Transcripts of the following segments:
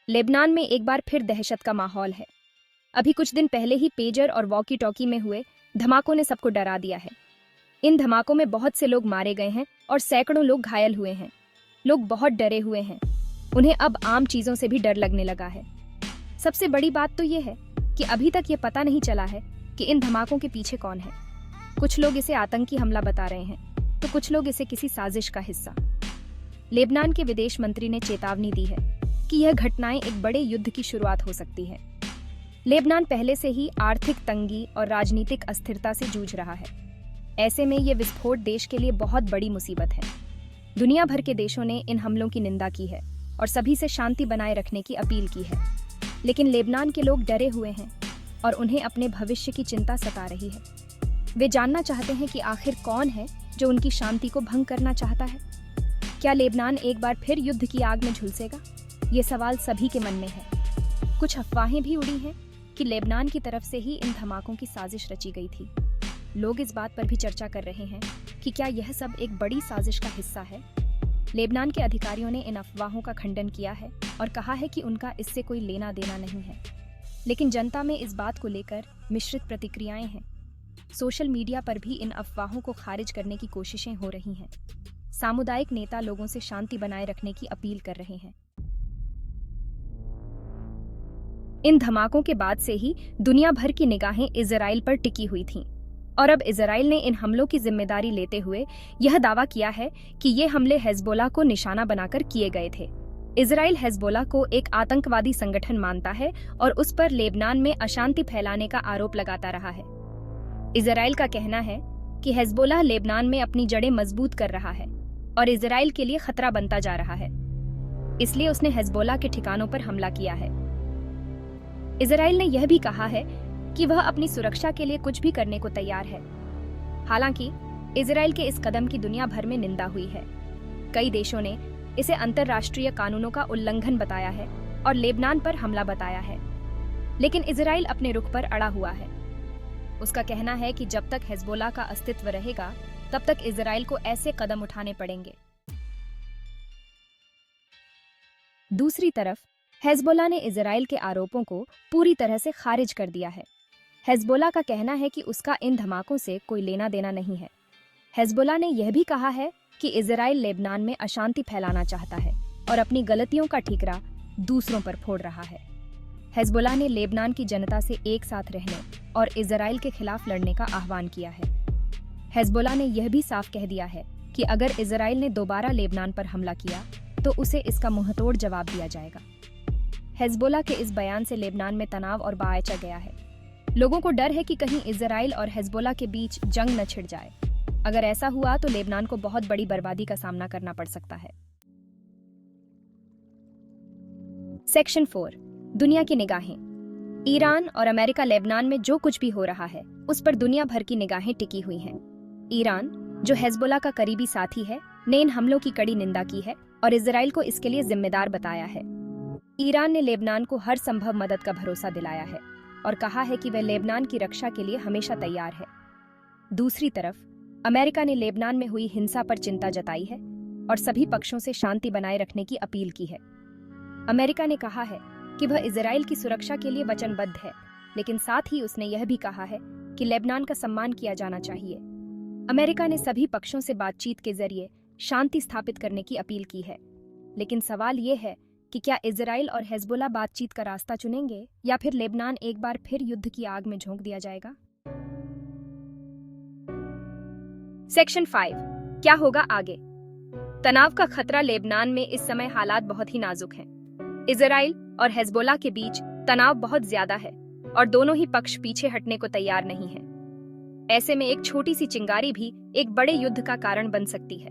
Lebanon में एक बार फिर दहशत का माहौल है। अभी कुछ दिन पहले ही पेजर और वॉकी टॉकी में हुए धमाकों ने सबको डरा दिया है। इन धमाकों में बहुत से लोग मारे गए हैं और सैकड़ों लोग घायल हुए हैं। लोग बहुत डरे हुए हैं। उन्हें अब आम चीजों से भी डर लगने लगा है। सबसे बड़ी बात तो ये है कि अभी तक ये पता नहीं चला है कि इन धमाकों के पीछे कौन है। कुछ लोग इसे आतंकी हमला बता रहे हैं तो कुछ लोग इसे किसी साजिश का हिस्सा। लेबनान के विदेश मंत्री ने चेतावनी दी है कि यह घटनाएं एक बड़े युद्ध की शुरुआत हो सकती है। लेबनान पहले से ही आर्थिक तंगी और राजनीतिक अस्थिरता से जूझ रहा है। ऐसे में ये विस्फोट देश के लिए बहुत बड़ी मुसीबत है। दुनिया भर के देशों ने इन हमलों की निंदा की है और सभी से शांति बनाए रखने की अपील की है। लेकिन लेबनान के लोग डरे हुए हैं और उन्हें अपने भविष्य की चिंता सता रही है। वे जानना चाहते हैं कि आखिर कौन है जो उनकी शांति को भंग करना चाहता है। क्या लेबनान एक बार फिर युद्ध की आग में झुलसेगा? ये सवाल सभी के मन में है। कुछ अफवाहें भी उड़ी हैं कि लेबनान की तरफ से ही इन धमाकों की साजिश रची गई थी। लोग इस बात पर भी चर्चा कर रहे हैं कि क्या यह सब एक बड़ी साजिश का हिस्सा है। लेबनान के अधिकारियों ने इन अफवाहों का खंडन किया है और कहा है कि उनका इससे कोई लेना देना नहीं है। लेकिन जनता में इस बात को लेकर मिश्रित प्रतिक्रियाएं हैं। सोशल मीडिया पर भी इन अफवाहों को खारिज करने की कोशिशें हो रही हैं। सामुदायिक नेता लोगों से शांति बनाए रखने की अपील कर रहे हैं। इन धमाकों के बाद से ही दुनिया भर की निगाहें इजराइल पर टिकी हुई थीं और अब इजराइल ने इन हमलों की जिम्मेदारी लेते हुए यह दावा किया है कि ये हमले हिजबुल्लाह को निशाना बनाकर किए गए थे। इजराइल हिजबुल्लाह को एक आतंकवादी संगठन मानता है और उस पर लेबनान में अशांति फैलाने का आरोप लगाता रहा है। इजराइल का कहना है कि हिजबुल्लाह लेबनान में अपनी जड़ें मजबूत कर रहा है और इजराइल के लिए खतरा बनता जा रहा है, इसलिए उसने हिजबुल्लाह के ठिकानों पर हमला किया है। इजराइल ने यह भी कहा है कि वह अपनी सुरक्षा के लिए कुछ भी करने को तैयार है। हालांकि इजराइल के इस कदम की दुनिया भर में निंदा हुई है। कई देशों ने इसे अंतर्राष्ट्रीय कानूनों का उल्लंघन बताया है और लेबनान पर हमला बताया है। लेकिन इजराइल अपने रुख पर अड़ा हुआ है। उसका कहना है कि जब तक हिजबुल्लाह का अस्तित्व रहेगा तब तक इजराइल को ऐसे कदम उठाने पड़ेंगे। दूसरी तरफ हिजबुल्लाह ने इजराइल के आरोपों को पूरी तरह से खारिज कर दिया है। हिजबुल्लाह का कहना है कि उसका इन धमाकों से कोई लेना देना नहीं है। हिजबुल्लाह ने यह भी कहा है कि इजराइल लेबनान में अशांति फैलाना चाहता है और अपनी गलतियों का ठीकरा दूसरों पर फोड़ रहा है। हिजबुल्लाह ने लेबनान की जनता से एक साथ रहने और इजराइल के खिलाफ लड़ने का आह्वान किया है। हिजबुल्लाह ने यह भी साफ कह दिया है कि अगर इजराइल ने दोबारा लेबनान पर हमला किया तो उसे इसका मुंहतोड़ जवाब दिया जाएगा। हिजबुल्लाह के इस बयान से लेबनान में तनाव और बायचा गया है। लोगों को डर है कि कहीं इजराइल और हिजबुल्लाह के बीच जंग न छिड़ जाए। अगर ऐसा हुआ तो लेबनान को बहुत बड़ी बर्बादी का सामना करना पड़ सकता है। सेक्शन 4, दुनिया की निगाहें। ईरान और अमेरिका लेबनान में जो कुछ भी हो रहा है उस पर दुनिया भर की निगाहें टिकी हुई हैं। ईरान, जो हिजबुल्लाह का करीबी साथी है, ने इन हमलों की कड़ी निंदा की है और इजराइल को इसके लिए जिम्मेदार बताया है। ईरान ने लेबनान को हर संभव मदद का भरोसा दिलाया है और कहा है कि वह लेबनान की रक्षा के लिए हमेशा तैयार है। दूसरी तरफ अमेरिका ने लेबनान में हुई हिंसा पर चिंता जताई है और सभी पक्षों से शांति बनाए रखने की अपील की है। अमेरिका ने कहा है कि वह इजराइल की सुरक्षा के लिए वचनबद्ध है, लेकिन साथ ही उसने यह भी कहा है कि लेबनान का सम्मान किया जाना चाहिए। अमेरिका ने सभी पक्षों से बातचीत के जरिए शांति स्थापित करने की अपील की है। लेकिन सवाल ये है कि क्या इजराइल और हिजबुल्लाह बातचीत का रास्ता चुनेंगे या फिर लेबनान एक बार फिर युद्ध की आग में झोंक दिया जाएगा। सेक्शन 5, क्या होगा आगे? तनाव का खतरा। लेबनान में इस समय हालात बहुत ही नाजुक हैं। इजराइल और हिजबुल्लाह के बीच तनाव बहुत ज्यादा है और दोनों ही पक्ष पीछे हटने को तैयार नहीं है। ऐसे में एक छोटी सी चिंगारी भी एक बड़े युद्ध का कारण बन सकती है।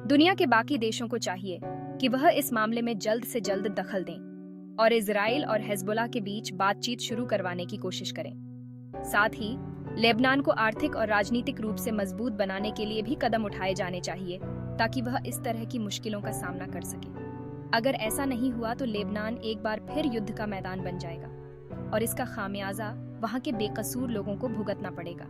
दुनिया के बाकी देशों को चाहिए कि वह इस मामले में जल्द से जल्द दखल दें और इजराइल और हिजबुल्लाह के बीच बातचीत शुरू करवाने की कोशिश करें। साथ ही लेबनान को आर्थिक और राजनीतिक रूप से मजबूत बनाने के लिए भी कदम उठाए जाने चाहिए ताकि वह इस तरह की मुश्किलों का सामना कर सके। अगर ऐसा नहीं हुआ तो लेबनान एक बार फिर युद्ध का मैदान बन जाएगा और इसका खामियाजा वहां के बेकसूर लोगों को भुगतना पड़ेगा।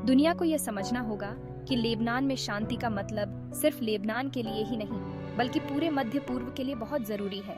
दुनिया को यह समझना होगा कि लेबनान में शांति का मतलब सिर्फ लेबनान के लिए ही नहीं बल्कि पूरे मध्य पूर्व के लिए बहुत जरूरी है।